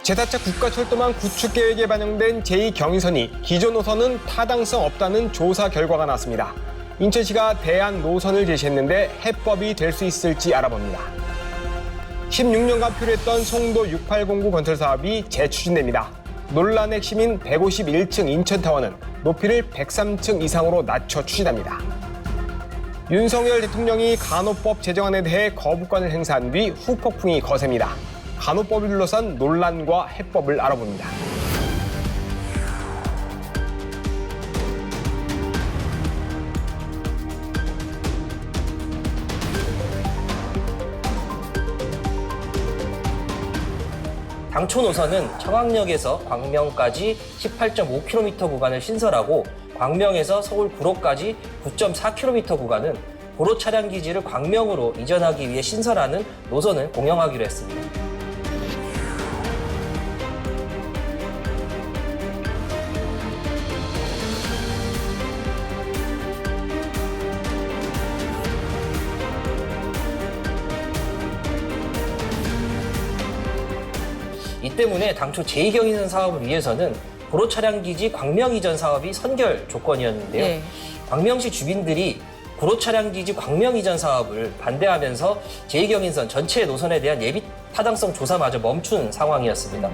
제4차 국가철도망 구축 계획에 반영된 제2경인선이 기존 노선은 타당성 없다는 조사 결과가 나왔습니다. 인천시가 대안 노선을 제시했는데 해법이 될 수 있을지 알아봅니다. 16년간 표류했던 송도 6809 건설 사업이 재추진됩니다. 논란의 핵심인 151층 인천타워는 높이를 103층 이상으로 낮춰 추진합니다. 윤석열 대통령이 간호법 제정안에 대해 거부권을 행사한 뒤 후폭풍이 거셉니다. 간호법을 둘러싼 논란과 해법을 알아봅니다. 당초 노선은 청학역에서 광명까지 18.5km 구간을 신설하고 광명에서 서울 구로까지 9.4km 구간은 고로 차량 기지를 광명으로 이전하기 위해 신설하는 노선을 공영하기로 했습니다. 이 때문에 당초 제2경인선 사업을 위해서는 고로 차량 기지 광명 이전 사업이 선결 조건이었는데요. 네. 광명시 주민들이 고로 차량 기지 광명 이전 사업을 반대하면서 제2경인선 전체 노선에 대한 예비 타당성 조사마저 멈춘 상황이었습니다.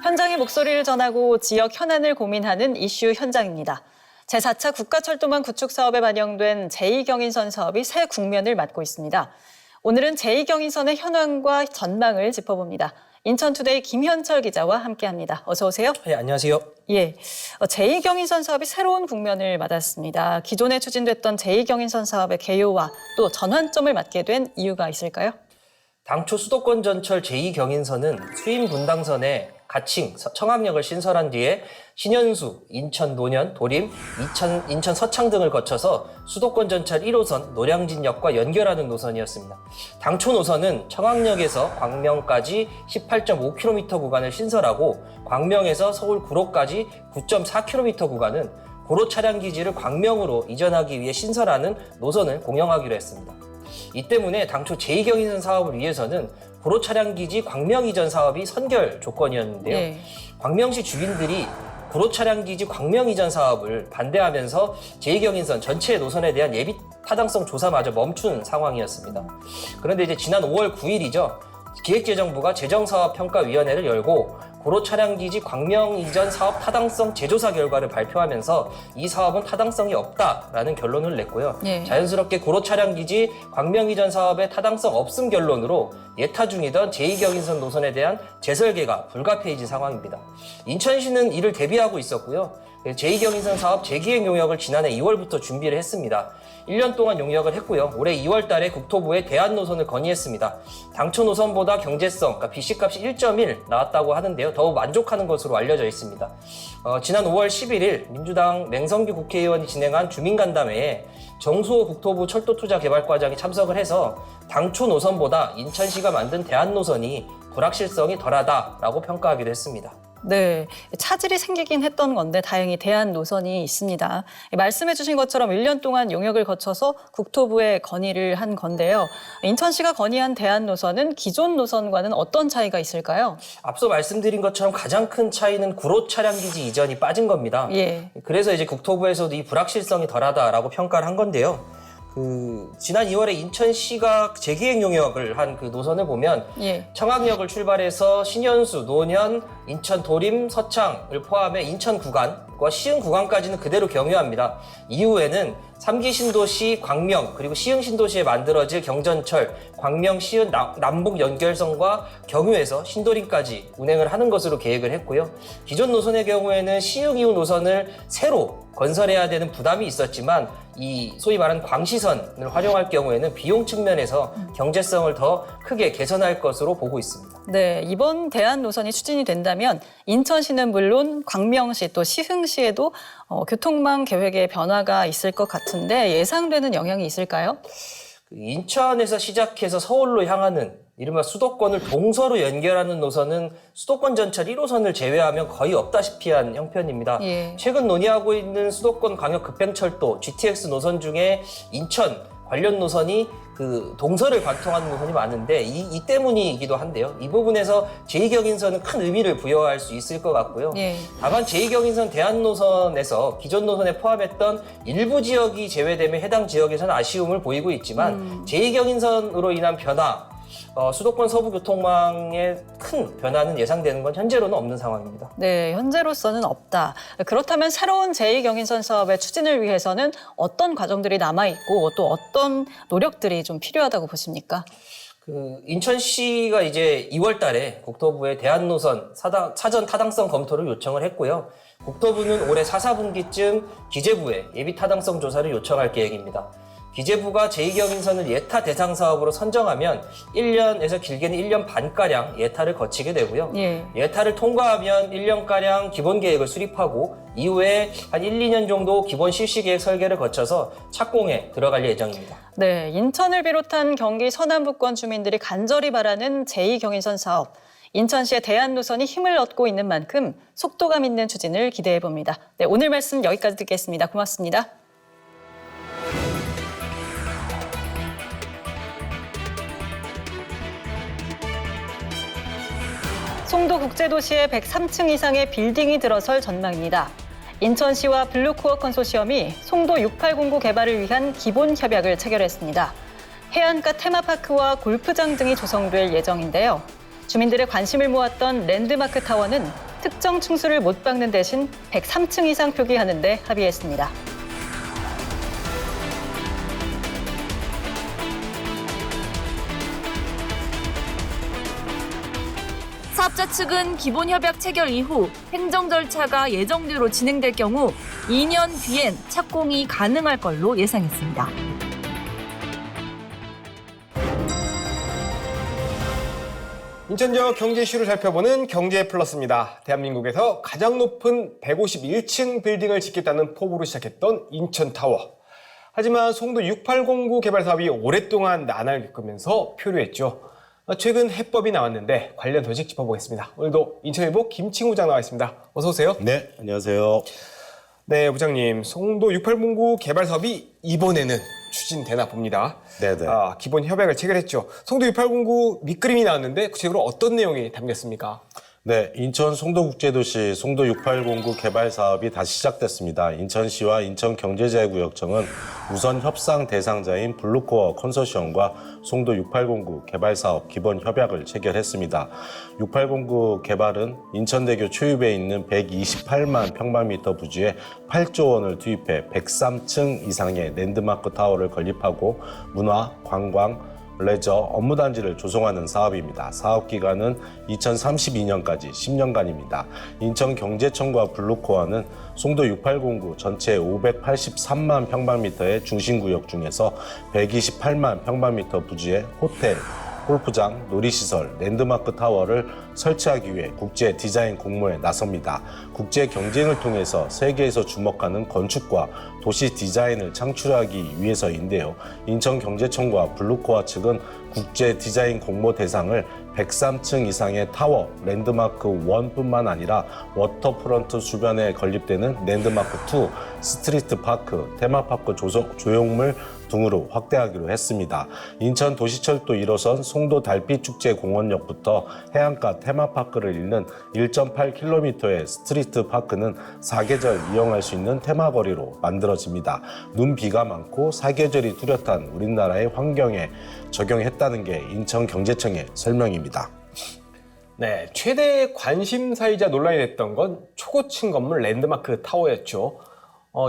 현장의 목소리를 전하고 지역 현안을 고민하는 이슈 현장입니다. 제4차 국가철도망 구축 사업에 반영된 제2경인선 사업이 새 국면을 맞고 있습니다. 오늘은 제2경인선의 현황과 전망을 짚어봅니다. 인천투데이 김현철 기자와 함께합니다. 어서 오세요. 네, 안녕하세요. 예, 제2경인선 사업이 새로운 국면을 맞았습니다. 기존에 추진됐던 제2경인선 사업의 개요와 또 전환점을 맞게 된 이유가 있을까요? 당초 수도권 전철 제2경인선은 수임 분당선에 가칭, 청학역을 신설한 뒤에 신현수, 인천 노년, 도림, 인천 서창 등을 거쳐서 수도권 전철 1호선 노량진역과 연결하는 노선이었습니다. 당초 노선은 청학역에서 광명까지 18.5km 구간을 신설하고 광명에서 서울 구로까지 9.4km 구간은 고로 차량 기지를 광명으로 이전하기 위해 신설하는 노선을 공영하기로 했습니다. 이 때문에 당초 제2경인선 사업을 위해서는 고로 차량 기지 광명 이전 사업이 선결 조건이었는데요. 네. 광명시 주민들이 고로 차량 기지 광명 이전 사업을 반대하면서 제2경인선 전체 노선에 대한 예비 타당성 조사마저 멈춘 상황이었습니다. 그런데 이제 지난 5월 9일이죠. 기획재정부가 재정사업평가위원회를 열고 고로 차량 기지 광명 이전 사업 타당성 재조사 결과를 발표하면서 이 사업은 타당성이 없다라는 결론을 냈고요. 네. 자연스럽게 고로 차량 기지 광명 이전 사업의 타당성 없음 결론으로 예타 중이던 제2경인선 노선에 대한 재설계가 불가피해진 상황입니다. 인천시는 이를 대비하고 있었고요. 제2경인선 사업 재기획 용역을 지난해 2월부터 준비를 했습니다. 1년 동안 용역을 했고요. 올해 2월 달에 국토부에 대안 노선을 건의했습니다. 당초 노선보다 경제성, 그러니까 BC값이 1.1 나왔다고 하는데요. 더욱 만족하는 것으로 알려져 있습니다. 지난 5월 11일 민주당 맹성규 국회의원이 진행한 주민간담회에 정수호 국토부 철도투자개발과장이 참석을 해서 당초 노선보다 인천시가 만든 대안 노선이 불확실성이 덜하다라고 평가하기도 했습니다. 네, 차질이 생기긴 했던 건데 다행히 대안 노선이 있습니다. 말씀해 주신 것처럼 1년 동안 용역을 거쳐서 국토부에 건의를 한 건데요. 인천시가 건의한 대안 노선은 기존 노선과는 어떤 차이가 있을까요? 앞서 말씀드린 것처럼 가장 큰 차이는 구로 차량 기지 이전이 빠진 겁니다. 예. 그래서 이제 국토부에서도 이 불확실성이 덜하다라고 평가를 한 건데요. 지난 2월에 인천시가 재기획 용역을 한 그 노선을 보면 예. 청학역을 출발해서 신현수, 노년, 인천 도림, 서창을 포함해 인천 구간과 시흥 구간까지는 그대로 경유합니다. 이후에는 3기 신도시 광명 그리고 시흥 신도시에 만들어질 경전철 광명 시흥 남북 연결선과 경유해서 신도림까지 운행을 하는 것으로 계획을 했고요. 기존 노선의 경우에는 시흥 이후 노선을 새로 건설해야 되는 부담이 있었지만 이 소위 말하는 광시선을 활용할 경우에는 비용 측면에서 경제성을 더 크게 개선할 것으로 보고 있습니다. 네, 이번 대안 노선이 추진이 된다면 인천시는 물론 광명시 또 시흥시에도 교통망 계획에 변화가 있을 것 같은데 예상되는 영향이 있을까요? 인천에서 시작해서 서울로 향하는 이른바 수도권을 동서로 연결하는 노선은 수도권 전철 1호선을 제외하면 거의 없다시피 한 형편입니다. 예. 최근 논의하고 있는 수도권 광역 급행철도 GTX 노선 중에 인천 관련 노선이 그 동서를 관통하는 노선이 많은데 이 때문이기도 한데요. 이 부분에서 제2경인선은 큰 의미를 부여할 수 있을 것 같고요. 예. 다만 제2경인선 대한노선에서 기존 노선에 포함했던 일부 지역이 제외되면 해당 지역에서는 아쉬움을 보이고 있지만 제2경인선으로 인한 변화, 수도권 서부 교통망에 큰 변화는 예상되는 건 현재로는 없는 상황입니다. 네, 현재로서는 없다. 그렇다면 새로운 제2경인선 사업의 추진을 위해서는 어떤 과정들이 남아있고 또 어떤 노력들이 좀 필요하다고 보십니까? 인천시가 이제 2월 달에 국토부에 대한노선 사전 타당성 검토를 요청을 했고요. 국토부는 올해 4, 4분기쯤 기재부에 예비 타당성 조사를 요청할 계획입니다. 기재부가 제2경인선을 예타 대상 사업으로 선정하면 1년에서 길게는 1년 반가량 예타를 거치게 되고요. 예. 예타를 통과하면 1년가량 기본 계획을 수립하고 이후에 한 1, 2년 정도 기본 실시 계획 설계를 거쳐서 착공에 들어갈 예정입니다. 네, 인천을 비롯한 경기 서남부권 주민들이 간절히 바라는 제2경인선 사업. 인천시의 대한노선이 힘을 얻고 있는 만큼 속도감 있는 추진을 기대해 봅니다. 네, 오늘 말씀 여기까지 듣겠습니다. 고맙습니다. 송도국제도시에 103층 이상의 빌딩이 들어설 전망입니다. 인천시와 블루코어 컨소시엄이 송도 6809 개발을 위한 기본 협약을 체결했습니다. 해안가 테마파크와 골프장 등이 조성될 예정인데요. 주민들의 관심을 모았던 랜드마크 타워는 특정 층수를 못 박는 대신 103층 이상 표기하는 데 합의했습니다. 사업자 측은 기본 협약 체결 이후 행정 절차가 예정대로 진행될 경우 2년 뒤엔 착공이 가능할 걸로 예상했습니다. 인천 지역 경제 이슈를 살펴보는 경제 플러스입니다. 대한민국에서 가장 높은 151층 빌딩을 짓겠다는 포부로 시작했던 인천타워. 하지만 송도 6809 개발 사업이 오랫동안 난항을 겪으면서 표류했죠. 최근 해법이 나왔는데 관련 소식 짚어보겠습니다. 오늘도 인천일보 김칭우 부장 나와 있습니다. 어서 오세요. 네, 안녕하세요. 네, 부장님. 송도 6809 개발 사업이 이번에는 추진되나 봅니다. 네네. 기본 협약을 체결했죠. 송도 6809 밑그림이 나왔는데 구체적으로 어떤 내용이 담겼습니까? 네, 인천 송도국제도시 송도 6809 개발 사업이 다시 시작됐습니다. 인천시와 인천경제자유구역청은 우선 협상 대상자인 블루코어 컨소시엄과 송도 6809 개발 사업 기본 협약을 체결했습니다. 6809 개발은 인천대교 초입에 있는 128만 평방미터 부지에 8조 원을 투입해 103층 이상의 랜드마크 타워를 건립하고 문화, 관광, 레저, 업무단지를 조성하는 사업입니다. 사업기간은 2032년까지 10년간입니다. 인천경제청과 블루코어는 송도 6809 전체 583만 평방미터의 중심구역 중에서 128만 평방미터 부지의 호텔, 골프장, 놀이시설, 랜드마크 타워를 설치하기 위해 국제 디자인 공모에 나섭니다. 국제 경쟁을 통해서 세계에서 주목하는 건축과 도시 디자인을 창출하기 위해서인데요. 인천경제청과 블루코어 측은 국제 디자인 공모 대상을 103층 이상의 타워, 랜드마크 1뿐만 아니라 워터프런트 주변에 건립되는 랜드마크 2, 스트리트 파크, 테마파크 조형물 등으로 확대하기로 했습니다. 인천 도시철도 1호선 송도 달빛축제공원역부터 해안가 테마파크를 잇는 1.8km의 스트리트 파크는 사계절 이용할 수 있는 테마거리로 만들어집니다. 눈, 비가 많고 사계절이 뚜렷한 우리나라의 환경에 적용했다는 게 인천경제청의 설명입니다. 네, 최대 관심사이자 논란이 됐던 건 초고층 건물 랜드마크 타워였죠.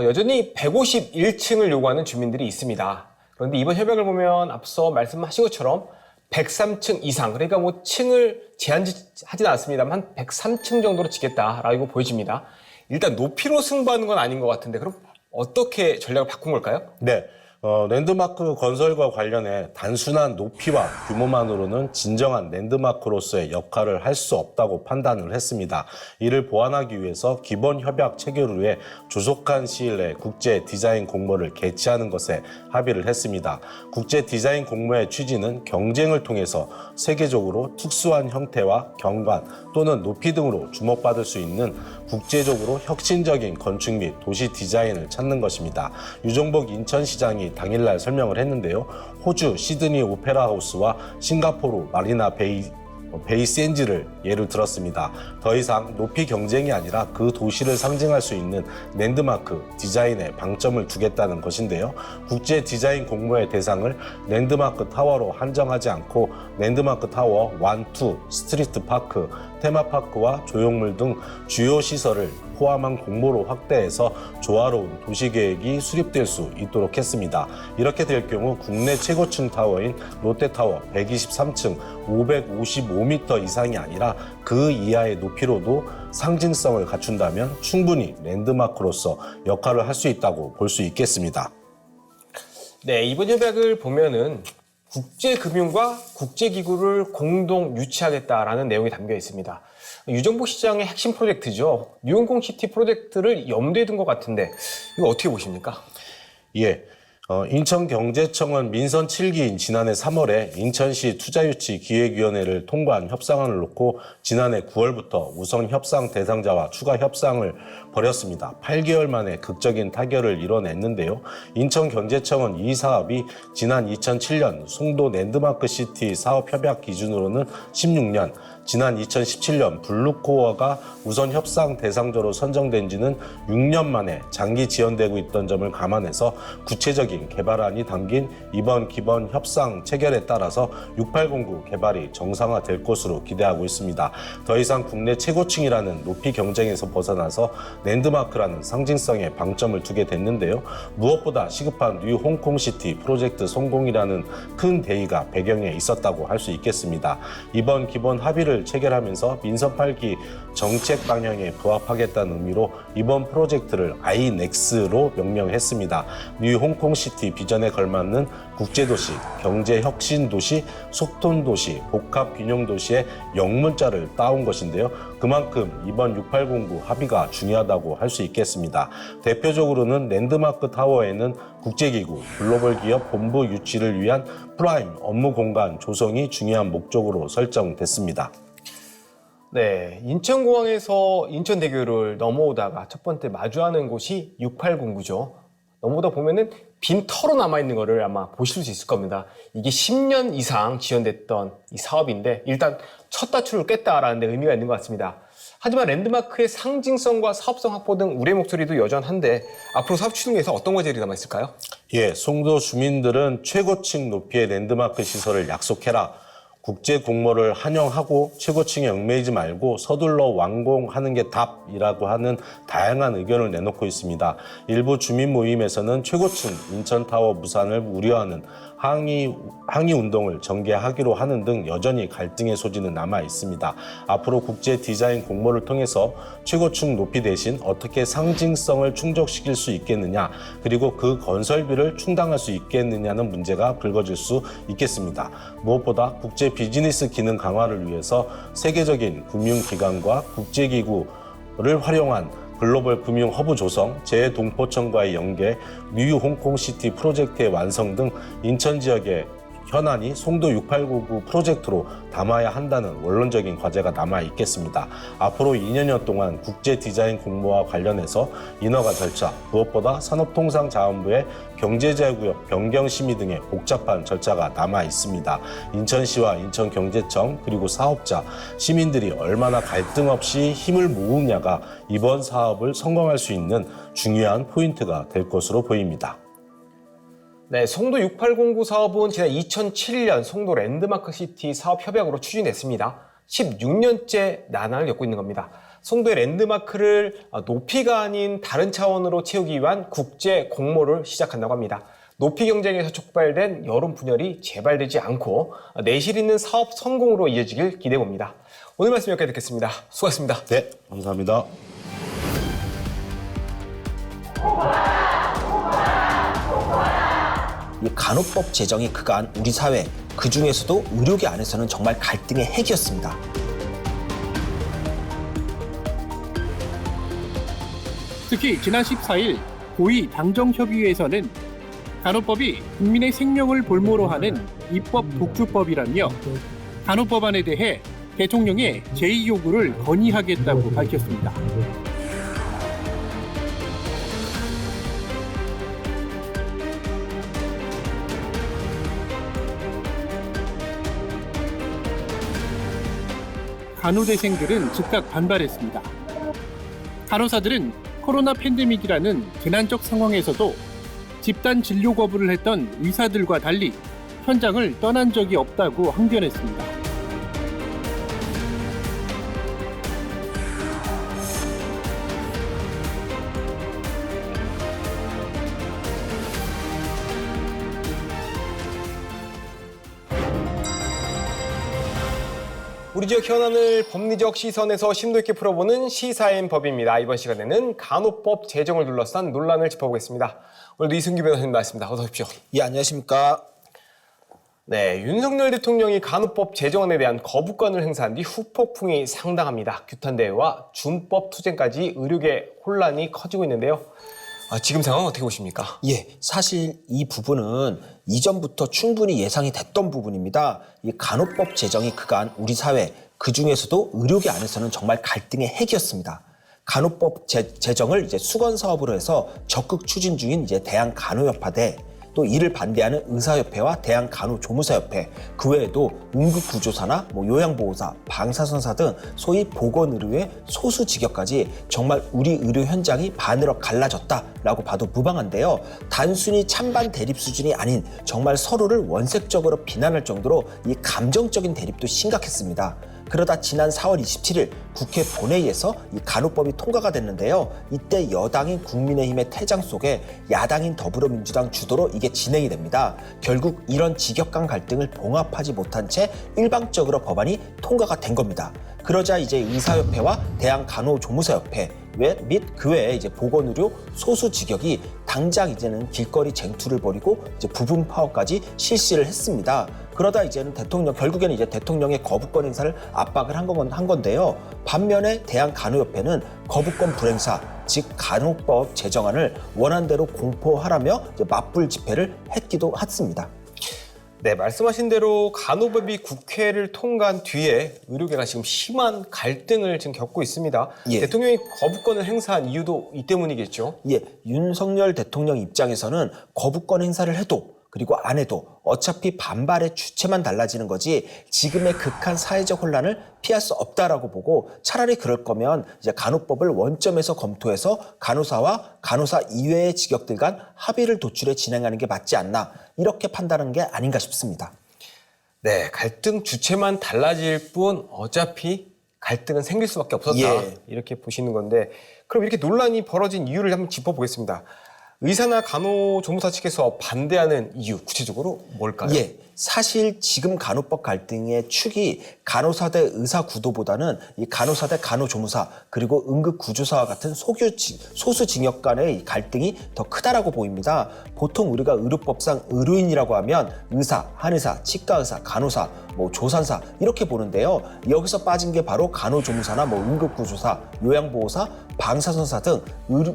여전히 151층을 요구하는 주민들이 있습니다. 그런데 이번 협약을 보면 앞서 말씀하신 것처럼 103층 이상, 그러니까 뭐 층을 제한하지는 않습니다만 한 103층 정도로 짓겠다라고 보여집니다. 일단 높이로 승부하는 건 아닌 것 같은데 그럼 어떻게 전략을 바꾼 걸까요? 네. 랜드마크 건설과 관련해 단순한 높이와 규모만으로는 진정한 랜드마크로서의 역할을 할 수 없다고 판단을 했습니다. 이를 보완하기 위해서 기본 협약 체결 후에 조속한 시일 내에 국제 디자인 공모를 개최하는 것에 합의를 했습니다. 국제 디자인 공모의 취지는 경쟁을 통해서 세계적으로 특수한 형태와 경관 또는 높이 등으로 주목받을 수 있는 국제적으로 혁신적인 건축 및 도시 디자인을 찾는 것입니다. 유종복 인천시장이 당일날 설명을 했는데요. 호주 시드니 오페라 하우스와 싱가포르 마리나 베이 샌즈를 예를 들었습니다. 더 이상 높이 경쟁이 아니라 그 도시를 상징할 수 있는 랜드마크 디자인에 방점을 두겠다는 것인데요. 국제 디자인 공모의 대상을 랜드마크 타워로 한정하지 않고 랜드마크 타워 1, 2, 스트리트 파크, 테마파크와 조형물 등 주요 시설을 포함한 공모로 확대해서 조화로운 도시계획이 수립될 수 있도록 했습니다. 이렇게 될 경우 국내 최고층 타워인 롯데타워 123층 555m 이상이 아니라 그 이하의 높이로도 상징성을 갖춘다면 충분히 랜드마크로서 역할을 할 수 있다고 볼 수 있겠습니다. 네, 이번 협약을 보면은 국제금융과 국제기구를 공동 유치하겠다라는 내용이 담겨 있습니다. 유정복 시장의 핵심 프로젝트죠. 뉴홍콩시티 프로젝트를 염두에 둔 것 같은데 이거 어떻게 보십니까? 예. 인천경제청은 민선 7기인 지난해 3월에 인천시 투자유치기획위원회를 통과한 협상안을 놓고 지난해 9월부터 우선 협상 대상자와 추가 협상을 벌였습니다. 8개월 만에 극적인 타결을 이뤄냈는데요. 인천경제청은 이 사업이 지난 2007년 송도 랜드마크시티 사업협약 기준으로는 16년, 지난 2017년 블루코어가 우선 협상 대상자로 선정된 지는 6년 만에 장기 지연되고 있던 점을 감안해서 구체적인 개발안이 담긴 이번 기본 협상 체결에 따라서 6809 개발이 정상화될 것으로 기대하고 있습니다. 더 이상 국내 최고층이라는 높이 경쟁에서 벗어나서 랜드마크라는 상징성에 방점을 두게 됐는데요. 무엇보다 시급한 뉴 홍콩시티 프로젝트 성공이라는 큰 대의가 배경에 있었다고 할 수 있겠습니다. 이번 기본 합의를 체결하면서 민선 8기 정책 방향에 부합하겠다는 의미로 이번 프로젝트를 아이넥스로 명명했습니다. 뉴 홍콩시티 비전에 걸맞는 국제도시, 경제혁신도시, 속돈도시, 복합균형도시의 영문자를 따온 것인데요. 그만큼 이번 6809 합의가 중요하다고 할 수 있겠습니다. 대표적으로는 랜드마크 타워에는 국제기구, 글로벌 기업 본부 유치를 위한 프라임 업무 공간 조성이 중요한 목적으로 설정됐습니다. 네, 인천공항에서 인천대교를 넘어오다가 첫 번째 마주하는 곳이 6809죠. 넘어오다 보면은 빈 터로 남아있는 거를 아마 보실 수 있을 겁니다. 이게 10년 이상 지연됐던 이 사업인데 일단 첫 단추를 깼다라는 데 의미가 있는 것 같습니다. 하지만 랜드마크의 상징성과 사업성 확보 등 우려의 목소리도 여전한데 앞으로 사업 추진에서 어떤 과제들이 남아있을까요? 예, 송도 주민들은 최고층 높이의 랜드마크 시설을 약속해라. 국제 공모를 환영하고 최고층에 얽매이지 말고 서둘러 완공하는 게 답이라고 하는 다양한 의견을 내놓고 있습니다. 일부 주민 모임에서는 최고층 인천타워 무산을 우려하는 항의 운동을 전개하기로 하는 등 여전히 갈등의 소지는 남아 있습니다. 앞으로 국제 디자인 공모를 통해서 최고층 높이 대신 어떻게 상징성을 충족시킬 수 있겠느냐, 그리고 그 건설비를 충당할 수 있겠느냐는 문제가 불거질 수 있겠습니다. 무엇보다 국제 비즈니스 기능 강화를 위해서 세계적인 금융기관과 국제기구를 활용한 글로벌 금융 허브 조성, 재동포청과의 연계, 뉴 홍콩시티 프로젝트의 완성 등 인천 지역의 현안이 송도 6899 프로젝트로 담아야 한다는 원론적인 과제가 남아 있겠습니다. 앞으로 2년여 동안 국제 디자인 공모와 관련해서 인허가 절차, 무엇보다 산업통상자원부의 경제자유구역 변경 심의 등의 복잡한 절차가 남아 있습니다. 인천시와 인천경제청 그리고 사업자, 시민들이 얼마나 갈등 없이 힘을 모으냐가 이번 사업을 성공할 수 있는 중요한 포인트가 될 것으로 보입니다. 네, 송도 6809 사업은 지난 2007년 송도 랜드마크시티 사업 협약으로 추진됐습니다. 16년째 난항을 겪고 있는 겁니다. 송도의 랜드마크를 높이가 아닌 다른 차원으로 채우기 위한 국제 공모를 시작한다고 합니다. 높이 경쟁에서 촉발된 여론 분열이 재발되지 않고 내실 있는 사업 성공으로 이어지길 기대해 봅니다. 오늘 말씀 여기까지 듣겠습니다. 수고하셨습니다. 네, 감사합니다. 이 간호법 제정이 그간 우리 사회, 그중에서도 의료계 안에서는 정말 갈등의 핵이었습니다. 특히 지난 14일 고위 당정협의회에서는 간호법이 국민의 생명을 볼모로 하는 입법 독주법이라며 간호법안에 대해 대통령의 제2요구를 건의하겠다고 밝혔습니다. 간호대생들은 즉각 반발했습니다. 간호사들은 코로나 팬데믹이라는 재난적 상황에서도 집단 진료 거부를 했던 의사들과 달리 현장을 떠난 적이 없다고 항변했습니다. 우리 지역 현안을 법리적 시선에서 심도 있게 풀어보는 시사인 법입니다. 이번 시간에는 간호법 제정을 둘러싼 논란을 짚어보겠습니다. 오늘도 이승규 변호사님 나왔습니다. 어서 오십시오. 예, 안녕하십니까. 네, 윤석열 대통령이 간호법 제정안에 대한 거부권을 행사한 뒤 후폭풍이 상당합니다. 규탄 대회와 준법 투쟁까지 의료계 혼란이 커지고 있는데요. 지금 상황 어떻게 보십니까? 예, 사실 이 부분은 이전부터 충분히 예상이 됐던 부분입니다. 이 간호법 제정이 그간 우리 사회, 그중에서도 의료계 안에서는 정말 갈등의 핵이었습니다. 간호법 제정을 이제 수건 사업으로 해서 적극 추진 중인 이제 대한간호협회, 또 이를 반대하는 의사협회와 대한간호조무사협회, 그 외에도 응급구조사나 요양보호사, 방사선사 등 소위 보건의료의 소수 직역까지 정말 우리 의료 현장이 반으로 갈라졌다라고 봐도 무방한데요. 단순히 찬반 대립 수준이 아닌 정말 서로를 원색적으로 비난할 정도로 이 감정적인 대립도 심각했습니다. 그러다 지난 4월 27일 국회 본회의에서 이 간호법이 통과가 됐는데요. 이때 여당인 국민의힘의 퇴장 속에 야당인 더불어민주당 주도로 이게 진행이 됩니다. 결국 이런 직역 간 갈등을 봉합하지 못한 채 일방적으로 법안이 통과가 된 겁니다. 그러자 이제 의사협회와 대한간호조무사협회 및 그 외에 이제 보건의료 소수 직역이 당장 이제는 길거리 쟁투를 벌이고 이제 부분 파업까지 실시를 했습니다. 그러다 이제는 결국에는 이제 대통령의 거부권 행사를 압박을 한 건데요. 반면에 대한간호협회는 거부권 불행사, 즉 간호법 제정안을 원안대로 공포하라며 이제 맞불 집회를 했기도 했습니다. 네, 말씀하신 대로 간호법이 국회를 통과한 뒤에 의료계가 지금 심한 갈등을 지금 겪고 있습니다. 예. 대통령이 거부권을 행사한 이유도 이 때문이겠죠? 예, 윤석열 대통령 입장에서는 거부권 행사를 해도 그리고 안 해도 어차피 반발의 주체만 달라지는 거지 지금의 극한 사회적 혼란을 피할 수 없다라고 보고 차라리 그럴 거면 이제 간호법을 원점에서 검토해서 간호사와 간호사 이외의 직역들 간 합의를 도출해 진행하는 게 맞지 않나 이렇게 판단하는 게 아닌가 싶습니다. 네, 갈등 주체만 달라질 뿐 어차피 갈등은 생길 수밖에 없었다. 예. 이렇게 보시는 건데 그럼 이렇게 논란이 벌어진 이유를 한번 짚어보겠습니다. 의사나 간호조무사 측에서 반대하는 이유 구체적으로 뭘까요? 예, 사실 지금 간호법 갈등의 축이 간호사 대 의사 구도보다는 이 간호사 대 간호조무사 그리고 응급구조사와 같은 소수 징역 간의 이 갈등이 더 크다라고 보입니다. 보통 우리가 의료법상 의료인이라고 하면 의사, 한의사, 치과의사, 간호사, 조산사 이렇게 보는데요. 여기서 빠진 게 바로 간호조무사나 응급구조사, 요양보호사, 방사선사 등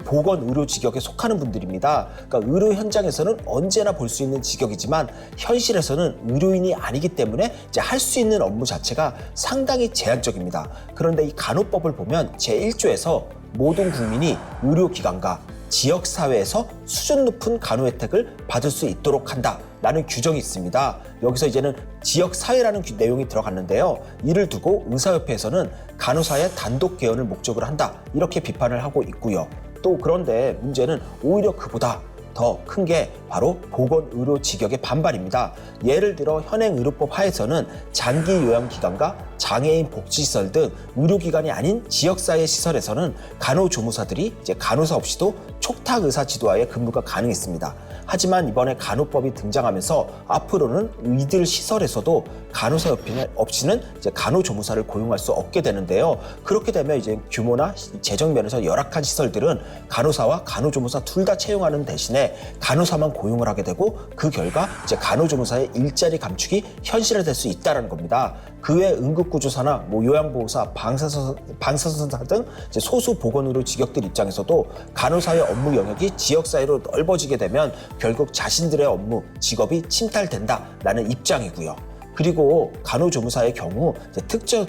보건의료 직역에 속하는 분들입니다. 그러니까 의료 현장에서는 언제나 볼 수 있는 직역이지만 현실에서는 의료인이 아니기 때문에 이제 할 수 있는 업무 자체가 상당히 제한적입니다. 그런데 이 간호법을 보면 제1조에서 모든 국민이 의료기관과 지역사회에서 수준 높은 간호 혜택을 받을 수 있도록 한다라는 규정이 있습니다. 여기서 이제는 지역사회라는 내용이 들어갔는데요. 이를 두고 의사협회에서는 간호사의 단독 개헌을 목적으로 한다 이렇게 비판을 하고 있고요. 또 그런데 문제는 오히려 그보다 더 큰 게 바로 보건의료 직역의 반발입니다. 예를 들어 현행 의료법 하에서는 장기 요양기관과 장애인 복지시설 등 의료기관이 아닌 지역사회 시설에서는 간호조무사들이 이제 간호사 없이도 촉탁 의사 지도하에 근무가 가능했습니다. 하지만 이번에 간호법이 등장하면서 앞으로는 이들 시설에서도 간호사 없이는 이제 간호조무사를 고용할 수 없게 되는데요. 그렇게 되면 이제 규모나 재정 면에서 열악한 시설들은 간호사와 간호조무사 둘 다 채용하는 대신에 간호사만 고용을 하게 되고 그 결과 이제 간호조무사의 일자리 감축이 현실화될 수 있다는 겁니다. 그 외 응급구조사나 요양보호사, 방사선사 등 이제 소수 보건의료 직역들 입장에서도 간호사의 업무 영역이 지역사회로 넓어지게 되면 결국 자신들의 업무, 직업이 침탈된다라는 입장이고요. 그리고 간호조무사의 경우 이제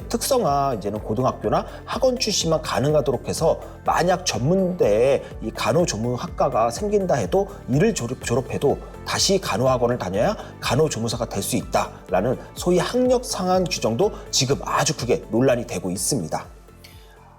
특성화 이제는 고등학교나 학원 출신만 가능하도록 해서 만약 전문대에 이 간호조무학과가 생긴다 해도 이를 졸업해도 다시 간호학원을 다녀야 간호조무사가 될 수 있다라는 소위 학력 상한 규정도 지금 아주 크게 논란이 되고 있습니다.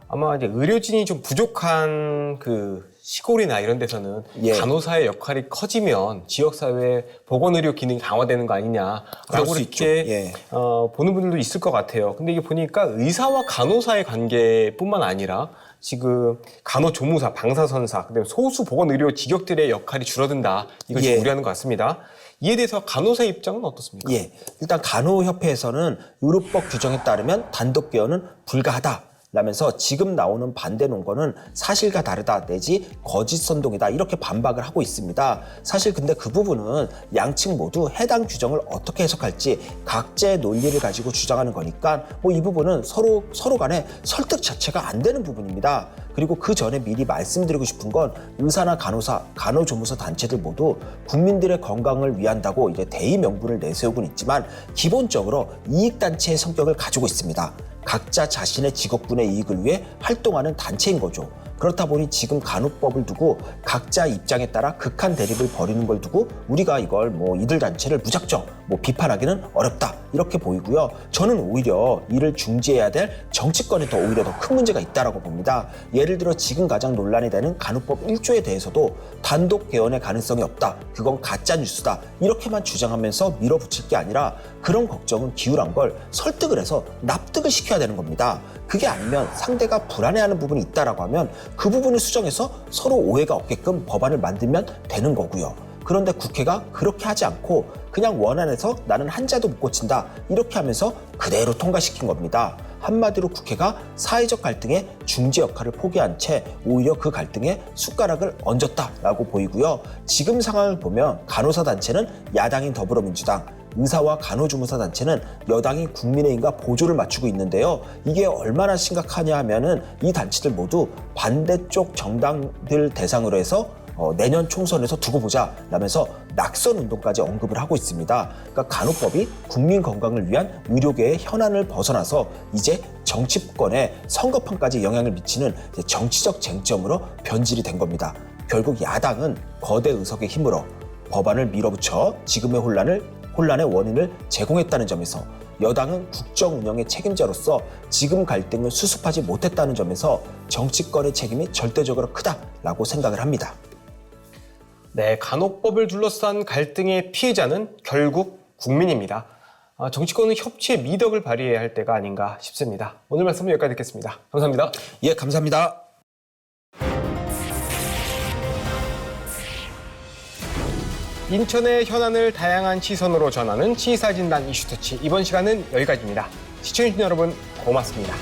아마 이제 의료진이 좀 부족한 그 시골이나 이런 데서는 예. 간호사의 역할이 커지면 지역사회 보건의료 기능이 강화되는 거 아니냐라고 그럴 수 이렇게 있죠. 예. 보는 분들도 있을 것 같아요. 근데 이게 보니까 의사와 간호사의 관계뿐만 아니라 지금 간호조무사, 방사선사, 그다음에 소수 보건의료 직역들의 역할이 줄어든다. 이걸 좀 예. 우려하는 것 같습니다. 이에 대해서 간호사 입장은 어떻습니까? 예, 일단 간호협회에서는 의료법 규정에 따르면 단독 개헌은 불가하다. 라면서 지금 나오는 반대 논거는 사실과 다르다 내지 거짓 선동이다 이렇게 반박을 하고 있습니다. 사실 근데 그 부분은 양측 모두 해당 규정을 어떻게 해석할지 각자의 논리를 가지고 주장하는 거니까 이 부분은 서로 간에 설득 자체가 안 되는 부분입니다. 그리고 그 전에 미리 말씀드리고 싶은 건 의사나 간호사, 간호조무사 단체들 모두 국민들의 건강을 위한다고 이제 대의 명분을 내세우고는 있지만 기본적으로 이익단체의 성격을 가지고 있습니다. 각자 자신의 직업군의 이익을 위해 활동하는 단체인 거죠. 그렇다 보니 지금 간호법을 두고 각자 입장에 따라 극한 대립을 벌이는 걸 두고 우리가 이걸 이들 단체를 무작정 비판하기는 어렵다 이렇게 보이고요. 저는 오히려 이를 중지해야 될 정치권에 오히려 더 큰 문제가 있다라고 봅니다. 예를 들어 지금 가장 논란이 되는 간호법 1조에 대해서도 단독 개헌의 가능성이 없다. 그건 가짜 뉴스다. 이렇게만 주장하면서 밀어붙일 게 아니라 그런 걱정은 기울한 걸 설득을 해서 납득을 시켜야 되는 겁니다. 그게 아니면 상대가 불안해하는 부분이 있다라고 하면 그 부분을 수정해서 서로 오해가 없게끔 법안을 만들면 되는 거고요. 그런데 국회가 그렇게 하지 않고 그냥 원안에서 나는 한자도 못 고친다 이렇게 하면서 그대로 통과시킨 겁니다. 한마디로 국회가 사회적 갈등의 중재 역할을 포기한 채 오히려 그 갈등에 숟가락을 얹었다라고 보이고요. 지금 상황을 보면 간호사 단체는 야당인 더불어민주당, 의사와 간호조무사 단체는 여당인 국민의힘과 보조를 맞추고 있는데요. 이게 얼마나 심각하냐 하면은 이 단체들 모두 반대쪽 정당들 대상으로 해서 내년 총선에서 두고 보자 라면서 낙선 운동까지 언급을 하고 있습니다. 그러니까 간호법이 국민 건강을 위한 의료계의 현안을 벗어나서 이제 정치권의 선거판까지 영향을 미치는 정치적 쟁점으로 변질이 된 겁니다. 결국 야당은 거대 의석의 힘으로 법안을 밀어붙여 지금의 혼란의 원인을 제공했다는 점에서 여당은 국정 운영의 책임자로서 지금 갈등을 수습하지 못했다는 점에서 정치권의 책임이 절대적으로 크다라고 생각을 합니다. 네, 간호법을 둘러싼 갈등의 피해자는 결국 국민입니다. 정치권은 협치의 미덕을 발휘해야 할 때가 아닌가 싶습니다. 오늘 말씀은 여기까지 듣겠습니다. 감사합니다. 예, 감사합니다. 인천의 현안을 다양한 시선으로 전하는 치사진단 이슈터치. 이번 시간은 여기까지입니다. 시청해주신 여러분 고맙습니다.